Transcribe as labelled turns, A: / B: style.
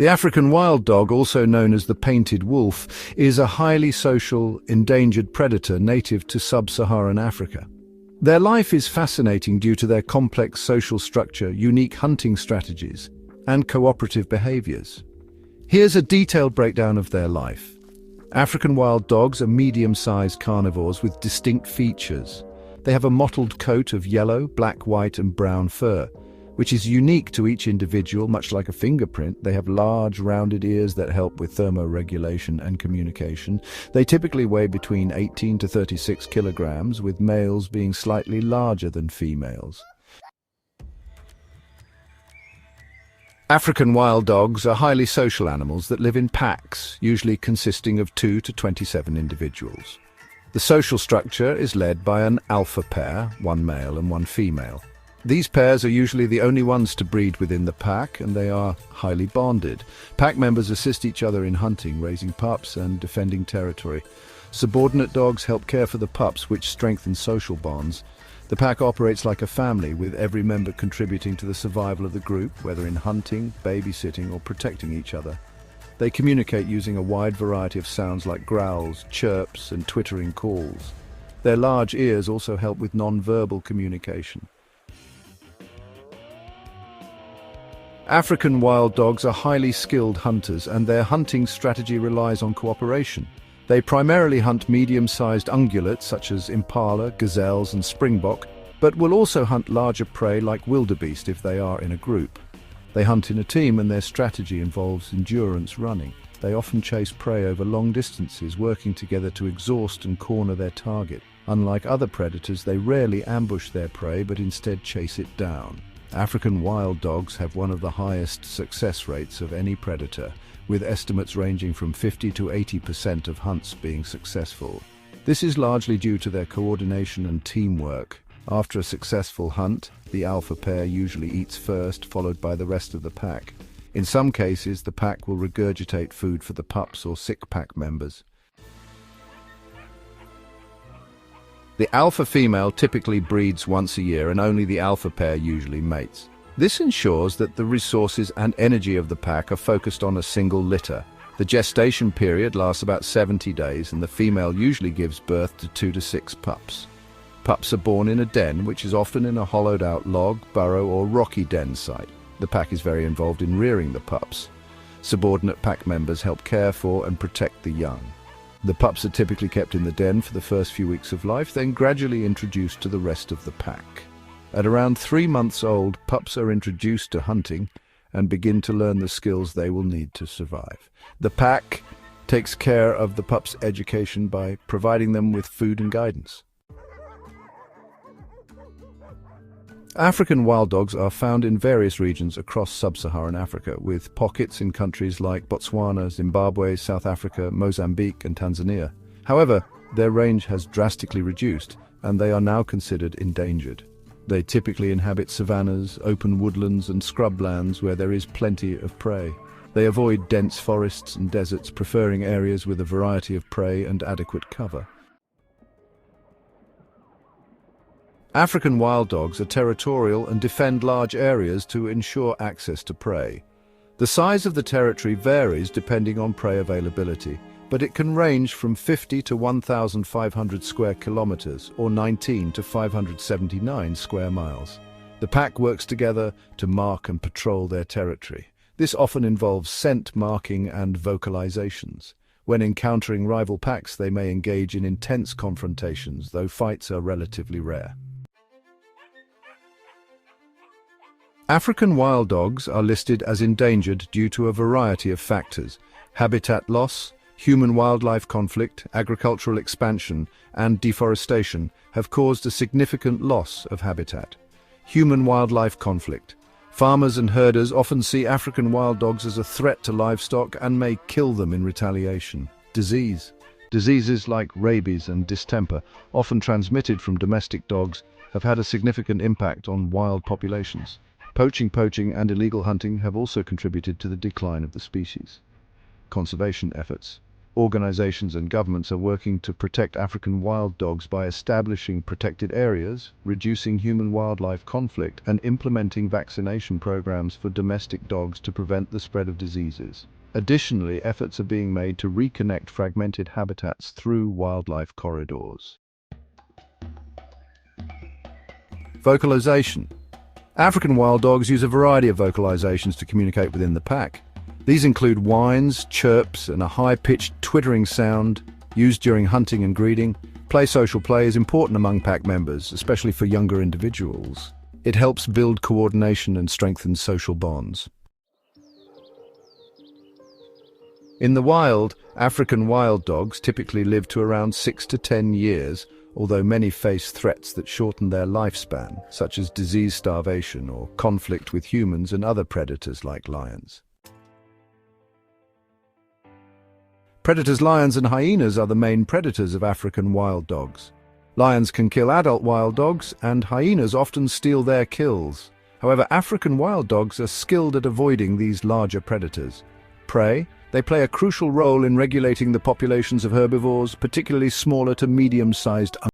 A: The African wild dog, also known as the painted wolf, is a highly social, endangered predator native to sub-Saharan Africa. Their life is fascinating due to their complex social structure, unique hunting strategies, and cooperative behaviors. Here's a detailed breakdown of their life. African wild dogs are medium-sized carnivores with distinct features. They have a mottled coat of yellow, black, white, and brown fur, which is unique to each individual. Much like a fingerprint, they have large, rounded ears that help with thermoregulation and communication. They typically weigh between 18 to 36 kilograms, with males being slightly larger than females. African wild dogs are highly social animals that live in packs, usually consisting of 2 to 27 individuals. The social structure is led by an alpha pair, one male and one female. These pairs are usually the only ones to breed within the pack, and they are highly bonded. Pack members assist each other in hunting, raising pups, and defending territory. Subordinate dogs help care for the pups, which strengthen social bonds. The pack operates like a family, with every member contributing to the survival of the group, whether in hunting, babysitting, or protecting each other. They communicate using a wide variety of sounds like growls, chirps, and twittering calls. Their large ears also help with non-verbal communication. African wild dogs are highly skilled hunters, and their hunting strategy relies on cooperation. They primarily hunt medium-sized ungulates such as impala, gazelles, and springbok, but will also hunt larger prey like wildebeest if they are in a group. They hunt in a team, and their strategy involves endurance running. They often chase prey over long distances, working together to exhaust and corner their target. Unlike other predators, they rarely ambush their prey, but instead chase it down. African wild dogs have one of the highest success rates of any predator, with estimates ranging from 50 to 80% of hunts being successful. This is largely due to their coordination and teamwork. After a successful hunt, the alpha pair usually eats first, followed by the rest of the pack. In some cases, the pack will regurgitate food for the pups or sick pack members. The alpha female typically breeds once a year, and only the alpha pair usually mates. This ensures that the resources and energy of the pack are focused on a single litter. The gestation period lasts about 70 days, and the female usually gives birth to 2 to 6 pups. Pups are born in a den, which is often in a hollowed-out log, burrow, or rocky den site. The pack is very involved in rearing the pups. Subordinate pack members help care for and protect the young. The pups are typically kept in the den for the first few weeks of life, then gradually introduced to the rest of the pack. At around 3 months old, pups are introduced to hunting and begin to learn the skills they will need to survive. The pack takes care of the pups' education by providing them with food and guidance. African wild dogs are found in various regions across sub-Saharan Africa, with pockets in countries like Botswana, Zimbabwe, South Africa, Mozambique, and Tanzania. However, their range has drastically reduced, and they are now considered endangered. They typically inhabit savannas, open woodlands, and scrublands where there is plenty of prey. They avoid dense forests and deserts, preferring areas with a variety of prey and adequate cover. African wild dogs are territorial and defend large areas to ensure access to prey. The size of the territory varies depending on prey availability, but it can range from 50 to 1,500 square kilometers, or 19 to 579 square miles. The pack works together to mark and patrol their territory. This often involves scent marking and vocalizations. When encountering rival packs, they may engage in intense confrontations, though fights are relatively rare. African wild dogs are listed as endangered due to a variety of factors. Habitat loss, human-wildlife conflict, agricultural expansion, and deforestation have caused a significant loss of habitat. Human-wildlife conflict. Farmers and herders often see African wild dogs as a threat to livestock and may kill them in retaliation. Disease. Diseases like rabies and distemper, often transmitted from domestic dogs, have had a significant impact on wild populations. Poaching, and illegal hunting have also contributed to the decline of the species. Conservation efforts. Organizations and governments are working to protect African wild dogs by establishing protected areas, reducing human-wildlife conflict, and implementing vaccination programs for domestic dogs to prevent the spread of diseases. Additionally, efforts are being made to reconnect fragmented habitats through wildlife corridors. Vocalization. African wild dogs use a variety of vocalizations to communicate within the pack. These include whines, chirps, and a high-pitched twittering sound used during hunting and breeding. Social play is important among pack members, especially for younger individuals. It helps build coordination and strengthen social bonds. In the wild, African wild dogs typically live to around 6 to 10 years, although many face threats that shorten their lifespan, such as disease, starvation, or conflict with humans and other predators like lions. Predators lions and hyenas are the main predators of African wild dogs. Lions can kill adult wild dogs, and hyenas often steal their kills. However, African wild dogs are skilled at avoiding these larger predators. They play a crucial role in regulating the populations of herbivores, particularly smaller to medium-sized